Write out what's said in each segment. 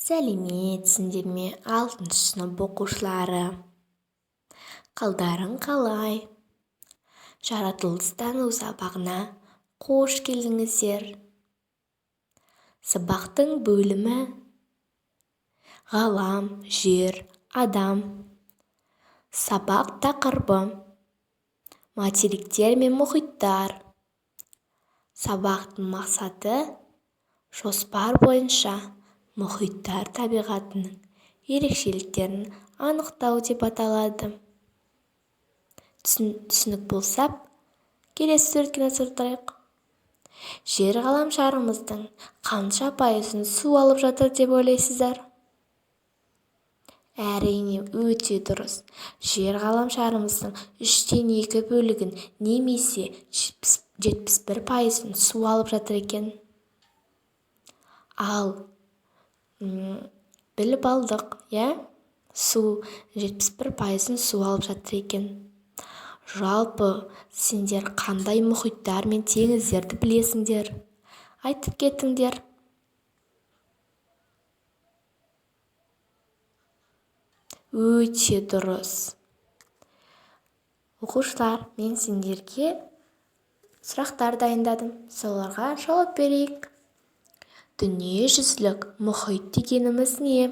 Сәлеметсіңдер ме, 6-шы сынып оқушылары? Қалдарың қалай? Жаратылыстану сабағына қош келдіңіздер. Сабақтың бөлімі ғалам, жер, адам. Сабақ тақырыбы материктер мен мұхиттар. Сабақтың мақсаты жоспар бойынша мұхиттар табиғатының ерекшеліктерін анықтау деп аталады. Түсінік болса, келесі суретке назар аударайық. Жер ғаламшарымыздың қанша пайызын су алып жатыр деп ойлайсыздар? Әрине, өте дұрыс. Жер ғаламшарымыздың 2/3 бөлігін немесе 71% су алып жатыр екен. Ал біліп алдық, су 71% су алып жатыр екен. Жалпы, сендер қандай мұхиттар мен теңіздерді білесіңдер? Айтып кетіңдер. Өте дұрыс. Оқушылар, мен сендерге сұрақтар дайындадым. Соларға жауап берейік. Дүниежүзілік мұхит дегеніміз не?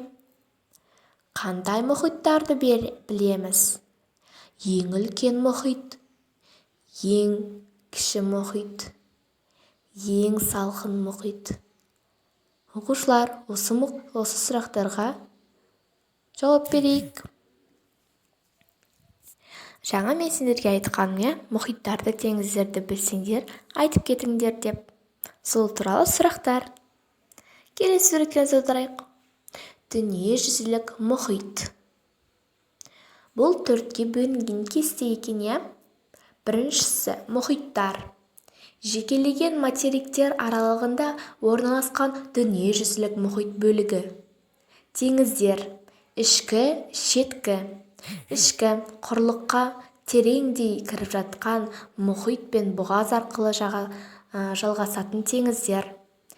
Қандай мұхиттарды білеміз? Ең үлкен мұхит, ең кіші мұхит, ең салқын мұхит. Оқушылар, осы сұрақтарға жауап берейік. Жаңа мен сендерге айтқаным, мұхиттарды, теңіздерді білсеңдер, айтып кетіңдер деп. Сол туралы сұрақтар. Келесі суретке назар аударайық. Дүниежүзілік мұхит. Бұл 4-ке бөлінген кесте екен, Біріншісі мұхиттар. Жекелеген материктер аралығында орналасқан дүниежүзілік мұхит бөлігі. Теңіздер. Ішкі, шеткі. Ішкі құрлыққа тереңдей кіріп жатқан мұхит пен бұғаз арқылы жалғасатын теңіздер.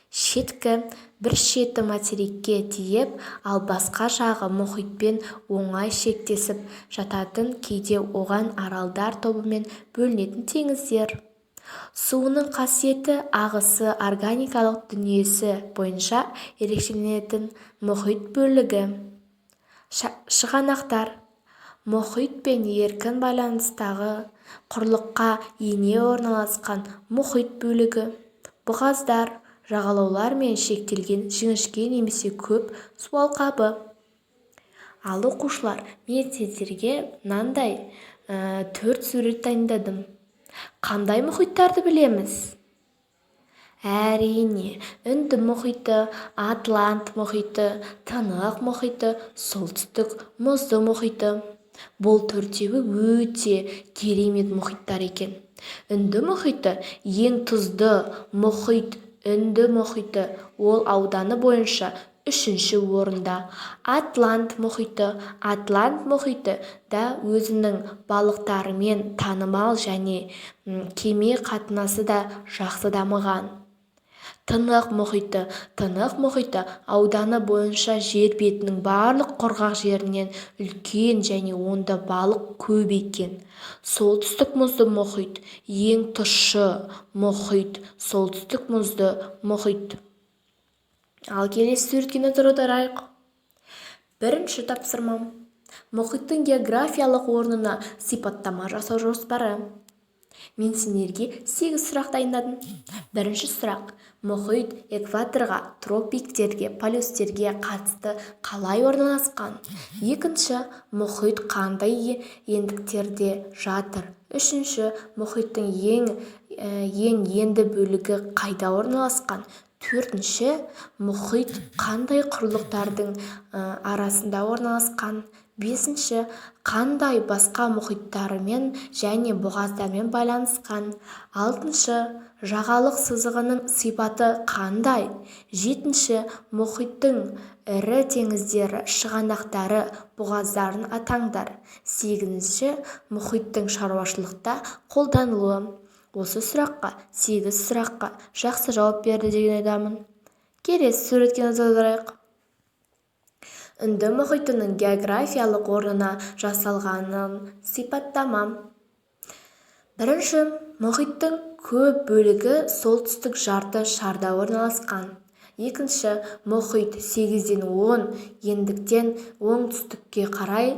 Шеткі бір шеті материкке тиіп, ал басқа жағы мұхитпен оңай шектесіп жататын, кейде оған аралдар тобымен бөлінетін теңіздер. Суының қасиеті ағысы органикалық дүниесі бойынша ерекшеленетін мұхит бөлігі. Шығанақтар. Мұхит пен еркін байланыстағы құрлыққа ене орналасқан мұхит бөлігі. Бұғаздар. Жағалаулар мен шектелген жіңішке немесе көп су алқабы. Ал оқушылар, мен сендерге мынандай 4 сурет дайындадым. Қандай мұхиттарды білеміз? Әрине, Үнді мұхиты, Атлант мұхиты, Тынық мұхиты, Солтүстік мұзды мұхиты. Бұл 4-еуі өте керемет мұхиттар екен. Үнді мұхиты ең тұзды мұхит. Үнді мұхиты, ол ауданы бойынша 3-ші орында. Атлант мұхиты да өзінің балықтарымен танымал және кеме қатынасы да жақсы дамыған. Тынық мұхиты ауданы бойынша жер бетінің барлық құрғақ жерінен үлкен және онда балық көп екен. Солтүстік мұзды мұхит, ең тұщы мұхит, солтүстік мұзды мұхит. Ал келесі суретке назар аударайық. Бірінші тапсырмам. Мұхиттың географиялық орнына сипаттама жасау жоспары. Мен сендерге 8 сұрақ дайындадым. Бірінші сұрақ. Мұхит экваторға, тропиктерге, полюстерге қатысты қалай орналасқан? Екінші. Мұхит қандай ендіктерде жатыр? Үшінші. Мұхиттың ең енді бөлігі қайда орналасқан? Төртінші. Мұхит қандай құрлықтардың арасында орналасқан? Бесінші. Қандай басқа мұхиттармен және бұғаздармен байланысқан? Алтыншы. Жағалық сызығының сипаты қандай? Жетінші. Мұхиттың ірі теңіздері, шығанақтары, бұғаздарын атаңдар. Сегізінші. Мұхиттың шаруашылықта қолданылуы. Осы сұраққа, 8 сұраққа жақсы жауап берді деген ойдамын. Келесі суретке назар аударайық. Үнді мұхитының географиялық орнына жасалғанын сипаттама. Бірінші, мұхиттың көп бөлігі солтүстік жарты шарда орналасқан. Екінші, мұхит 8-ден 10 ендіктен оңтүстікке қарай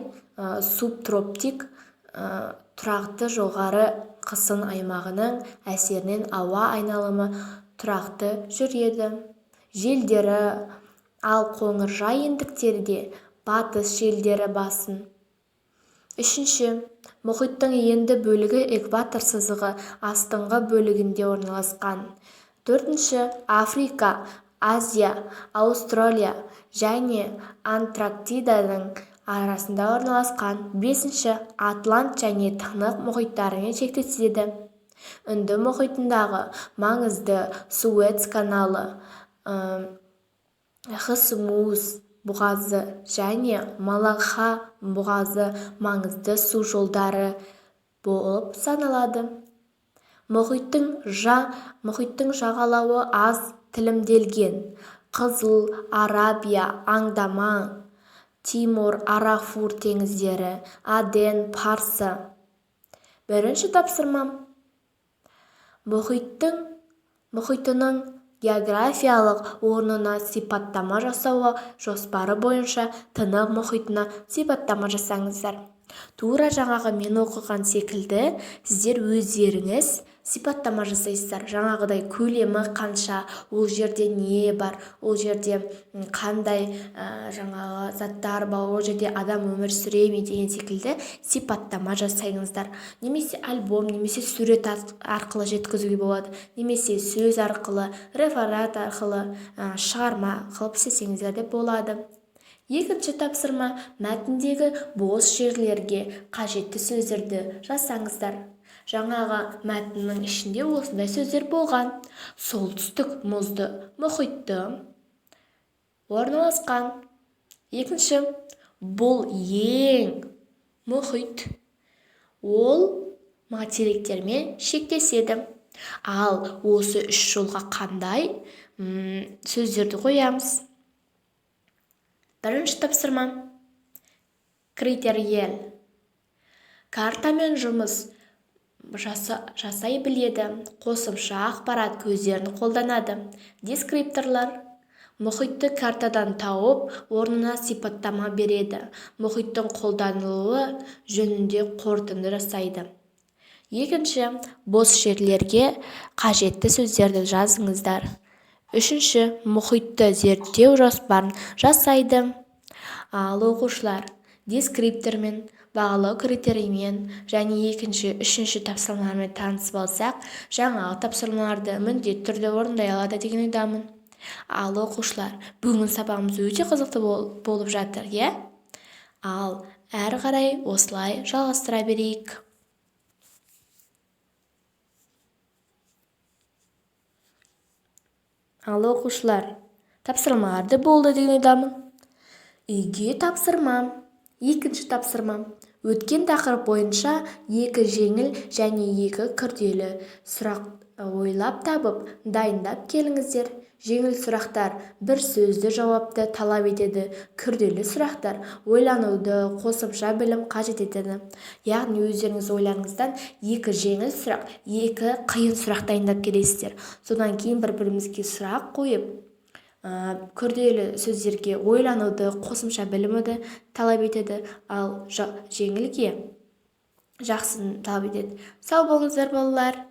субтроптик тұрақты жоғары қысын аймағының әсерінен ауа айналымы тұрақты жүреді. Желдері, ал қоңыржай ендіктерде батыс желдері басым. Үшінші, мұхиттың енді бөлігі экватор сызығы астыңғы бөлігінде орналасқан. Төртінші, Африка, Азия, Аустралия және Антарктиданың арасында орналасқан. Бесінші, Атлант және Тынық мұхиттарымен шектеседі. Үнді мұхитындағы маңызды Суэц каналы, Хсмус бұғазы және Малакка бұғазы маңызды су жолдары болып саналады. Мұхиттың жағалауы аз тілімделген. Қызыл, Арабия, Аңдаман, Тимор, Арафур теңіздері, Аден, Парсы. Бірінші тапсырма. Мұхитының географиялық орнына сипаттама жасауы жоспары бойынша Тынық мұхитына сипаттама жасаңыздар. Тура жаңағы мен оқыған секілді сіздер өздеріңіз сипаттама жасайсыздар. Жаңағыдай көлемі қанша, ол жерде не бар, ол жерде қандай жаңағы заттар бар, ол жерде адам өмір сүре ме деген секілді сипаттама жасайыңыздар. Немесе альбом, немесе сурет арқылы жеткізуге болады, немесе сөз арқылы, реферат арқылы, шығарма қылып істесеңіздер де болады. Екінші тапсырма, мәтіндегі бос жерлерге қажетті сөздерді жасаңыздар. Жаңағы мәтіннің ішінде осындай сөздер болған. Солтүстік мұзды мұхитты орналасқан. Екінші, бұл ең мұхит. Ол материктермен шектеседі. Ал осы үш жолға қандай сөздерді қоямыз? Бірінші тапсырма. Критериел. Картамен жұмыс жасай біледі. Қосымша ақпарат көздерін қолданады. Дескрипторлар. Мұхитты картадан тауып, орнына сипаттама береді. Мұхиттың қолданылуы жөнінде қорытынды жасайды. Екінші, бос жерлерге қажетті сөздерді жазыңыздар. Үшінші, мұхитты зерттеу жоспарын жасайды. Ал оқушылар дескриптормен, бағалау критериймен және екінші, үшінші тапсырмалармен танысып алсақ, жаңағы тапсырмаларды міндетті түрде орындай алады деген ойдамын. Ал оқушылар, бүгінгі сабағымыз өте қызықты болып жатыр, иә? Ал әрі қарай осылай жалғастыра берейік. Ал оқушылар, тапсырмаларды болды деген ойдамын. Үйге тапсырма. Екінші тапсырма. Өткен тақырып бойынша 2 жеңіл және 2 күрделі сұрақ ойлап табып, дайындап келіңіздер. Жеңіл сұрақтар бір сөзді жауапты талап етеді. Күрделі сұрақтар ойлануды, қосымша білім қажет етеді. Яғни өздеріңіз ойларыңыздан 2 жеңіл сұрақ, 2 қиын сұрақ дайындап келесіздер. Содан кейін бір-бірімізге сұрақ қойып, күрделі сөздерге ойлануды, қосымша білімді талап етеді, ал жеңілге жақсыны талап етеді. Сау болыңыздар балалар.